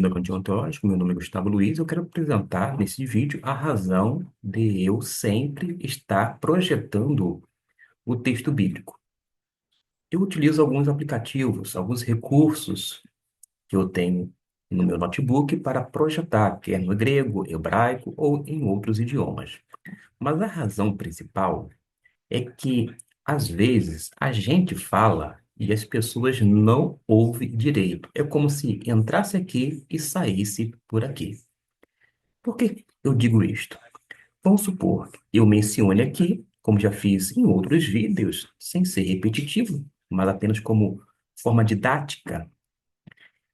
Da Cantinho Ontológico, meu nome é Gustavo Luiz. Eu quero apresentar nesse vídeo a razão de eu sempre estar projetando o texto bíblico. Eu utilizo alguns aplicativos, alguns recursos que eu tenho no meu notebook para projetar, quer no grego, hebraico ou em outros idiomas. Mas a razão principal é que, às vezes, a gente fala e as pessoas não ouvem direito. É como se entrasse aqui e saísse por aqui. Por que eu digo isto? Vamos supor, eu mencione aqui, como já fiz em outros vídeos, sem ser repetitivo, mas apenas como forma didática,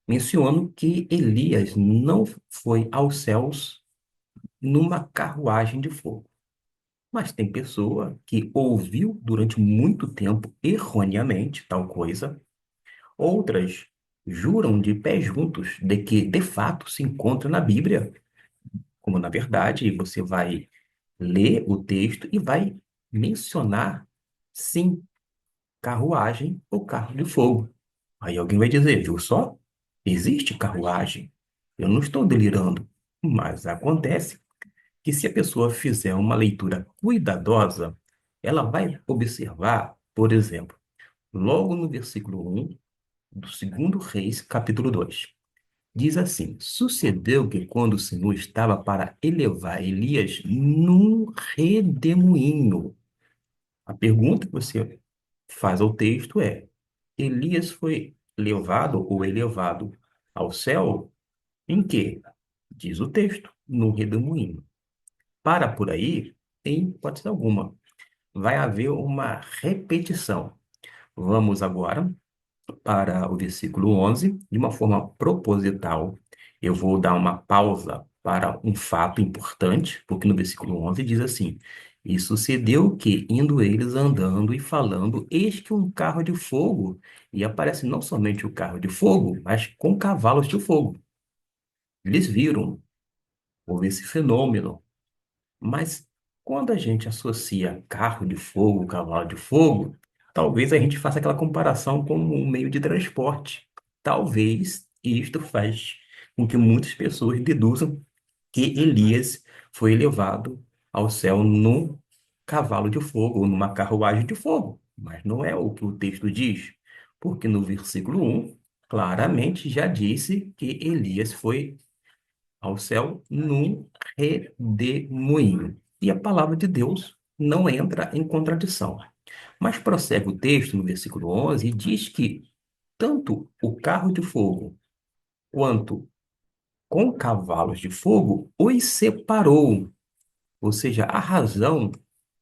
menciono que Elias não foi aos céus numa carruagem de fogo. Mas tem pessoa que ouviu durante muito tempo erroneamente tal coisa, outras juram de pé juntos de que de fato se encontra na Bíblia, como na verdade você vai ler o texto e vai mencionar, sim, carruagem ou carro de fogo. Aí alguém vai dizer, viu só? Existe carruagem. Eu não estou delirando, mas acontece que se a pessoa fizer uma leitura cuidadosa, ela vai observar, por exemplo, logo no versículo 1 do segundo Reis, capítulo 2. Diz assim: Sucedeu que quando o Senhor estava para elevar Elias num redemoinho. A pergunta que você faz ao texto é: Elias foi levado ou elevado ao céu em quê? Diz o texto, no redemoinho. Para por aí, em hipótese alguma. Vai haver uma repetição. Vamos agora para o versículo 11, de uma forma proposital. Eu vou dar uma pausa para um fato importante, porque no versículo 11 diz assim: E sucedeu que, indo eles andando e falando, eis que um carro de fogo, e aparece não somente o carro de fogo, mas com cavalos de fogo. Eles viram, houve esse fenômeno. Mas quando a gente associa carro de fogo, cavalo de fogo, talvez a gente faça aquela comparação com um meio de transporte. Talvez isto faz com que muitas pessoas deduzam que Elias foi levado ao céu num cavalo de fogo ou numa carruagem de fogo. Mas não é o que o texto diz, porque no versículo 1 claramente já disse que Elias foi ao céu num redemoinho. E a palavra de Deus não entra em contradição. Mas prossegue o texto no versículo 11 e diz que tanto o carro de fogo quanto com cavalos de fogo os separou. Ou seja, a razão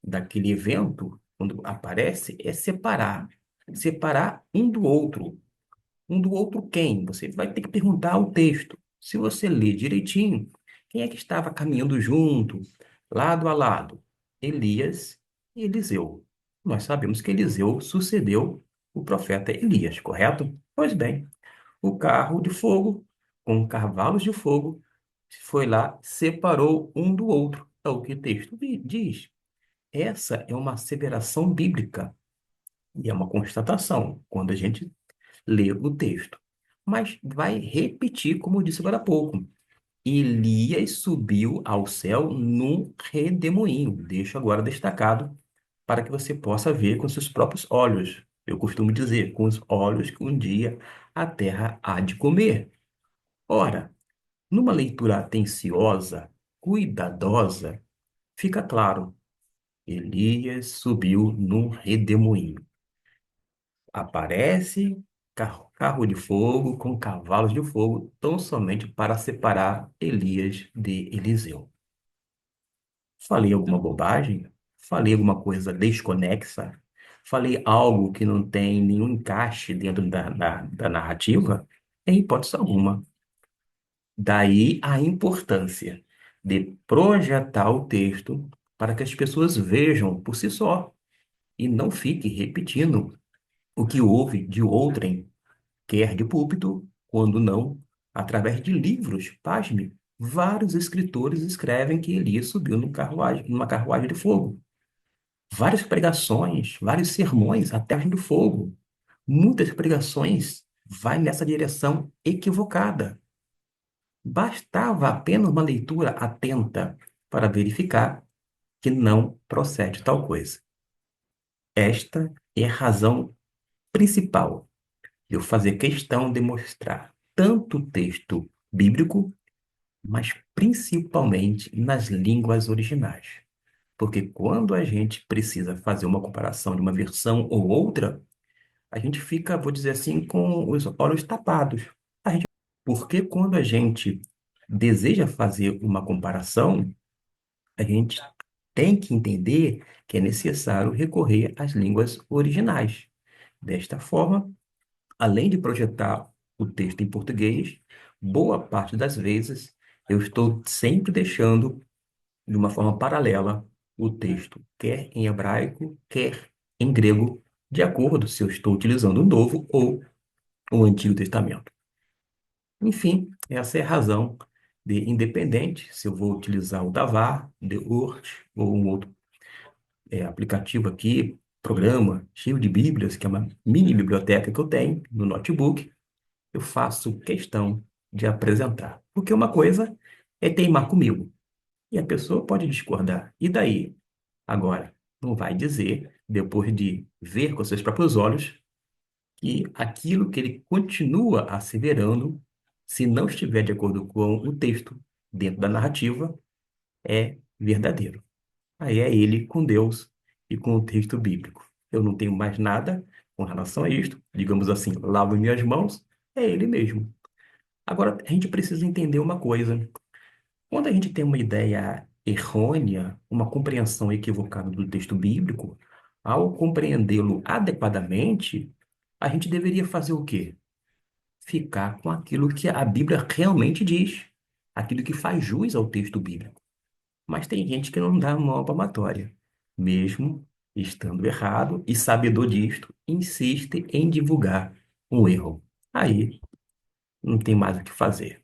daquele evento, quando aparece, é separar. Separar um do outro. Um do outro quem? Você vai ter que perguntar ao texto. Se você ler direitinho, quem é que estava caminhando junto, lado a lado? Elias e Eliseu. Nós sabemos que Eliseu sucedeu o profeta Elias, correto? Pois bem, o carro de fogo com cavalos de fogo foi lá, separou um do outro. É o que o texto diz. Essa é uma asseveração bíblica e é uma constatação. Quando a gente ler o texto. Mas vai repetir, como eu disse agora há pouco. Elias subiu ao céu num redemoinho. Deixo agora destacado para que você possa ver com seus próprios olhos. Eu costumo dizer, com os olhos que um dia a terra há de comer. Ora, numa leitura atenciosa, cuidadosa, fica claro, Elias subiu num redemoinho. Aparece carro de fogo com cavalos de fogo, tão somente para separar Elias de Eliseu. Falei alguma bobagem? Falei alguma coisa desconexa? Falei algo que não tem nenhum encaixe dentro da narrativa? Em hipótese alguma. Daí a importância de projetar o texto para que as pessoas vejam por si só e não fique repetindo o que houve de outrem quer de púlpito, quando não, através de livros. Pasme, vários escritores escrevem que Elias subiu numa carruagem de fogo. Várias pregações, vários sermões, até do fogo. Muitas pregações vai nessa direção equivocada. Bastava apenas uma leitura atenta para verificar que não procede tal coisa. Esta é a razão principal de eu fazer questão de mostrar tanto o texto bíblico, mas principalmente nas línguas originais. Porque quando a gente precisa fazer uma comparação de uma versão ou outra, a gente fica, vou dizer assim, com os olhos tapados. Porque quando a gente deseja fazer uma comparação, a gente tem que entender que é necessário recorrer às línguas originais. Desta forma, além de projetar o texto em português, boa parte das vezes eu estou sempre deixando de uma forma paralela o texto, quer em hebraico, quer em grego, de acordo se eu estou utilizando o Novo ou o Antigo Testamento. Enfim, essa é a razão de, independente se eu vou utilizar o Davar, The Word ou um outro aplicativo aqui, programa, cheio de Bíblias, que é uma mini biblioteca que eu tenho no notebook, eu faço questão de apresentar. Porque uma coisa é teimar comigo, e a pessoa pode discordar. E daí? Agora, não vai dizer, depois de ver com seus próprios olhos, que aquilo que ele continua asseverando, se não estiver de acordo com o texto dentro da narrativa, é verdadeiro. Aí é ele com Deus e com o texto bíblico. Eu não tenho mais nada com relação a isto. Digamos assim, lavo minhas mãos, é ele mesmo. Agora, a gente precisa entender uma coisa. Quando a gente tem uma ideia errônea, uma compreensão equivocada do texto bíblico, ao compreendê-lo adequadamente, a gente deveria fazer o quê? Ficar com aquilo que a Bíblia realmente diz, aquilo que faz jus ao texto bíblico. Mas tem gente que não dá mão à palmatória. Mesmo estando errado e sabedor disto, insiste em divulgar um erro. Aí não tem mais o que fazer.